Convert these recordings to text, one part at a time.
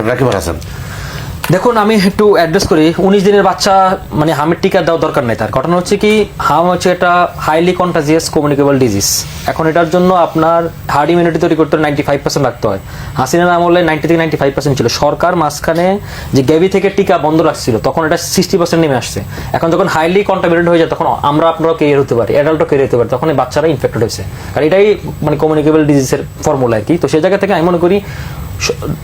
Doctor Rakibul Hasan. দেখুন, আমি একটু অ্যাড্রেস করি। 19 দিনের বাচ্চা মানে হামের টিকা দেওয়ার দরকার নেই। তার ঘটনা হচ্ছে কি, হাম হচ্ছে একটা হাইলি কন্টাজিয়াস কমিউনিকেবল ডিজিজ। এখন এটার জন্য আপনার হার্ড ইমিউনিটি তৈরি করতে 95% রাখতে হয়। হাসিনার আমলে 90 থেকে 95% ছিল। সরকার মাঝখানে যে গ্যাভি থেকে টিকা বন্ধ রাখছিল, তখন এটা 60% নেমে আসছে। এখন যখন হাইলি কন্টামিনেটেড হয়ে যায়, তখন আপনারাও কেরিয়ার হতে পারি, অ্যাডাল্টও কেরিয়ার হতে পারে, তখন এই বাচ্চারা ইনফেক্টেড হয়েছে। কারণ এটাই মানে কমিউনিকেবল ডিজিজের ফর্মুলা আর কি। তো সেই জায়গা থেকে আমি মনে করি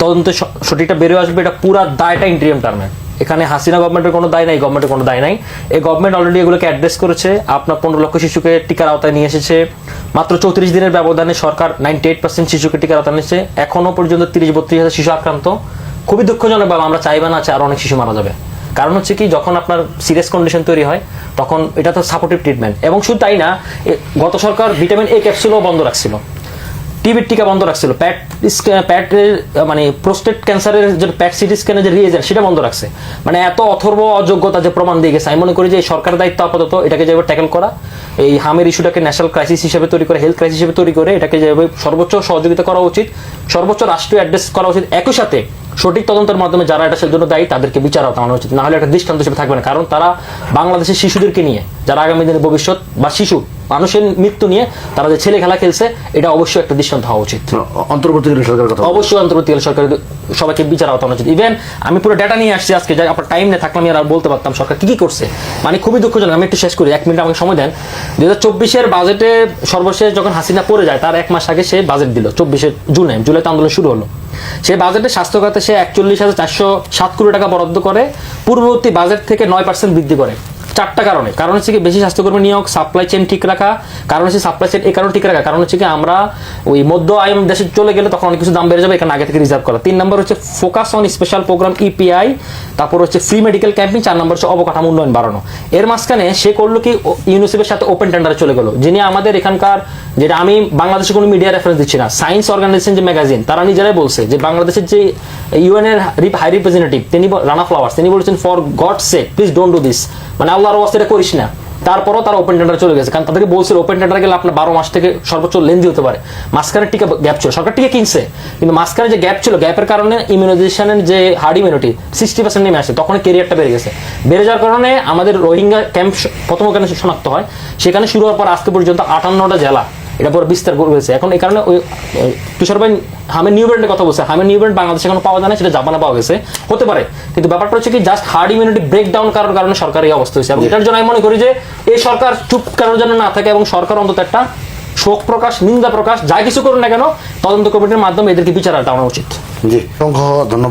তদন্তে সঠিকটা বেরিয়ে আসবে। এটা পুরা দায়টা ইন্টারিম টার্মে, এখানে হাসিনা গভর্নমেন্টের কোনো দায় নাই, গভর্নমেন্টের কোনো দায় নাই। এই গভর্নমেন্ট অলরেডি এগুলোকে অ্যাড্রেস করেছে। আপনার 15 লক্ষ শিশুকে টিকার আওতায় নিয়ে এসেছে। মাত্র 34 দিনের ব্যবধানে সরকার 98% শিশুকে টিকার আওতায় নিয়েছে। এখনো পর্যন্ত 30-32 হাজার শিশু আক্রান্ত। খুবই দুঃখজনক বাবা, আমরা চাইবা না আছে আরো অনেক শিশু মারা যাবে। কারণ হচ্ছে কি, যখন আপনার সিরিয়াস কন্ডিশন তৈরি হয় তখন এটা তো সাপোর্টিভ ট্রিটমেন্ট। এবং শুধু তাই না, গত সরকার ভিটামিন এ ক্যাপসুলও বন্ধ রাখছিল, টিবির টিকা বন্ধ রাখছিল, প্যাট মানে প্রোস্টেট ক্যান্সারের যে প্যাট সিটি স্ক্যানের যে রিয়েজেন্ট সেটা বন্ধ রাখছে। মানে এত অথর্ব অযোগ্যতা যে প্রমাণ দিয়ে গেছে। আমি মনে করি যে এই সরকারের দায়িত্ব আপাতত এটাকে যেভাবে ট্যাকেল করা, এই হামের ইস্যুটাকে ন্যাশনাল ক্রাইসিস হিসেবে তৈরি করে, হেলথ ক্রাইসিস হিসেবে তৈরি করে এটাকে যেভাবে সর্বোচ্চ সহযোগিতা করা উচিত, সর্বোচ্চ রাষ্ট্রীয় অ্যাড্রেস করা উচিত। একই সাথে সঠিক তদন্তের মাধ্যমে যারা এটা সেজন্য দায়ী তাদেরকে বিচার আনা উচিত। না হলে একটা দৃষ্টান্ত হিসেবে থাকবে না। কারণ তারা বাংলাদেশের শিশুদেরকে নিয়ে, যারা আগামী দিনের ভবিষ্যৎ বা শিশু মানুষের মৃত্যু নিয়ে তারা যে ছেলে খেলা খেলছে, এটা অবশ্যই একটা দৃষ্টান্ত হওয়া উচিত। অন্তর্বর্তীকালীন সরকারের কথা অবশ্যই অন্তর্বর্তীকালীন সরকার সবাইকে বিচার আওতানো উচিত। ইভেন আমি পুরো ডেটা নিয়ে আসছি আজকে, যাই আপনার টাইম নিয়ে থাকলে আমি আর বলতে পারতাম সরকার কি কি করছে। মানে খুবই দুঃখজনক। আমি একটু শেষ করি, 1 মিনিট আমাকে সময় দেন। 2024-এর বাজেটে সর্বশেষ যখন হাসিনা পড়ে যায়, তার 1 মাস আগে সে বাজেট দিল। 24-এর জুলাইতে আন্দোলন শুরু হলো। সেই বাজেটে স্বাস্থ্য খাতে সে 41,407 কোটি টাকা বরাদ্দ করে, পূর্ববর্তী বাজেট থেকে 9% বৃদ্ধি করে। 4টা কারণে। কারণ হচ্ছে কি, বেশি স্বাস্থ্যকর্মী নিয়োগ, সাপ্লাই চেইন ঠিক রাখা। কারণ হচ্ছে সাপ্লাই চেইন এই কারণে ঠিক রাখা, কারণ হচ্ছে কি আমরা ওই মধ্য আয় দেশে চলে গেলে তখন অনেক কিছু দাম বেড়ে যাবে, এখানে আগে থেকে রিজার্ভ করা। 3 নম্বর হচ্ছে focus on special programme EPI, তারপর হচ্ছে ফ্রি মেডিকেল ক্যাম্পিং, 4 নম্বর হচ্ছে অবকাঠামো উন্নয়ন বাড়ানো। এর মাঝখানে সে করলো কি, ইউনিসেফের সাথে ওপেন টেন্ডারে চলে গেল। যিনি আমাদের এখানকার, যেটা আমি বাংলাদেশে কোনো মিডিয়া রেফারেন্স দিচ্ছি না, সায়েন্স অর্গানাইজেশন যে ম্যাগাজিন, তারা নিজেরাই বলছে যে বাংলাদেশের যে ইউএন এর হাই রিপ্রেজেন্টেটিভ, তিনি রানা ফ্লাওয়ার্স, তিনি বলেছেন for God sake please don't do this, মানে আল্লাহর ওয়াস্তে এটা করিস না। তারপরও তারা ওপেন টেন্ডারে চলে গেছে, কারণ তাদেরকে বলছিল ওপেন টেন্ডারে গেলে আপনার 12 মাস থেকে সর্বোচ্চ লেন্দি হতে পারে। মাঝখানে টিকা গ্যাপ ছিল, সরকার টিকা কিনছে, কিন্তু মাঝখানে যে গ্যাপ ছিল, গ্যাপের কারণে ইমিউনাইজেশনের যে হার্ড ইমিউনিটি 60% নেমে আসে, তখন ক্যারিয়ারটা বেড়ে গেছে। বেড়ে যাওয়ার কারণে আমাদের রোহিঙ্গা ক্যাম্প প্রথম ওখানে শনাক্ত হয়। সেখানে শুরু হওয়ার পর আজকে পর্যন্ত 58টা জেলা এটা পরে বিস্তার করেছে। এখন এই কারণে ওই তুষার ভাই হামের নিউ ব্র্যান্ডের কথা বলছে, হামের নিউ ব্র্যান্ড বাংলাদেশে এখন পাওয়া যায় না, সেটা জাপানে পাওয়া গেছে, হতে পারে। কিন্তু ব্যাপারটা হচ্ছে কি, জাস্ট হার্ড ইমিউনিটি ব্রেকডাউন করার কারণে সরকার এই অবস্থা হয়েছে। এবং এটার জন্য আমি মনে করি যে এই সরকার চুপ কারোর জন্য না থাকে, এবং সরকার অন্তত একটা শোক প্রকাশ, নিন্দা প্রকাশ, যা কিছু করুন না কেন, তদন্ত কমিটির মাধ্যমে এদেরকে বিচার আওতায় আনা উচিত। জি, অসংখ্য ধন্যবাদ।